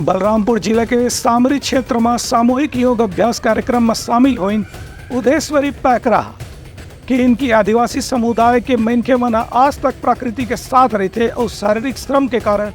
बलरामपुर जिले के सामरी क्षेत्र में सामूहिक योग अभ्यास कार्यक्रम में शामिल हुई उदेश्वरी पैकरा कि इनकी आदिवासी समुदाय के मनखे मना आज तक प्रकृति के साथ रहते और शारीरिक श्रम के कारण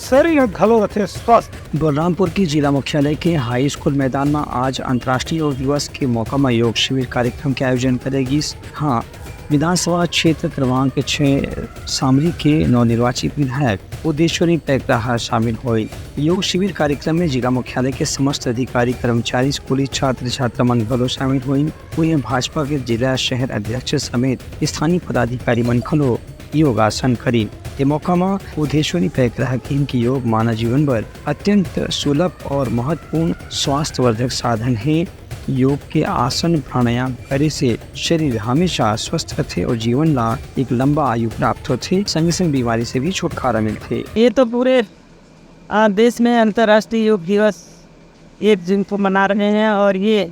शरीर घलो रहते स्वस्थ। बलरामपुर की जिला मुख्यालय के हाई स्कूल मैदान में आज अंतर्राष्ट्रीय योग दिवस के मौका में योग शिविर कार्यक्रम के आयोजन करेगी। हाँ, विधानसभा क्षेत्र क्रमांक 6 सामरी के नवनिर्वाचित विधायक उदेश्वरी पैकरा शामिल हुई। योग शिविर कार्यक्रम में जिला मुख्यालय के समस्त अधिकारी, कर्मचारी, स्कूली छात्र छात्रामण घलो शामिल हुई। वहीं भाजपा के जिला शहर अध्यक्ष समेत स्थानीय पदाधिकारी मन घलो योगासन करी। ये मौका में उदेश्वरी पैकरा की योग मानव जीवन पर अत्यंत सुलभ और महत्वपूर्ण स्वास्थ्यवर्धक साधन है। योग के आसन प्राणायाम करे से शरीर हमेशा स्वस्थ रहते और जीवन ला एक लंबा आयु प्राप्त होते, संग संग बीमारी से भी छुटकारा मिलते। ये तो पूरे देश में अंतर्राष्ट्रीय योग दिवस 1 जून को मना रहे हैं और ये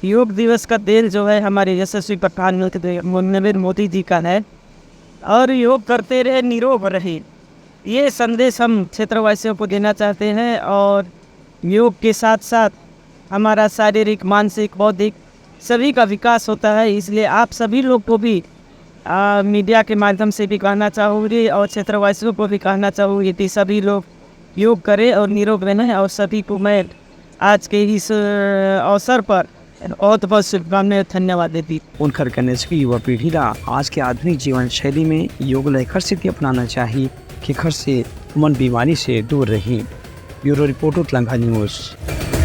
योग दिवस का देन जो है हमारे यशस्वी प्रधानमंत्री नरेंद्र मोदी जी का है और योग करते रहे, निरोग रहे, ये संदेश हम क्षेत्रवासियों को देना चाहते हैं। और योग के साथ साथ हमारा शारीरिक, मानसिक, बौद्धिक सभी का विकास होता है। इसलिए आप सभी लोग को भी मीडिया के माध्यम से भी कहना चाहूँगी और क्षेत्रवासियों को भी कहना चाहूँगी कि सभी लोग योग करें और निरोग रहना। और सभी को मैं आज के इस अवसर पर बहुत बहुत शुभकामनाएं, धन्यवाद देती। उनकर कहने से युवा पीढ़ी ला आज के आधुनिक जीवन शैली में योग लेकर से अपनाना चाहिए कि घर से मन बीमारी से दूर रही। Bureau report, Telangana news.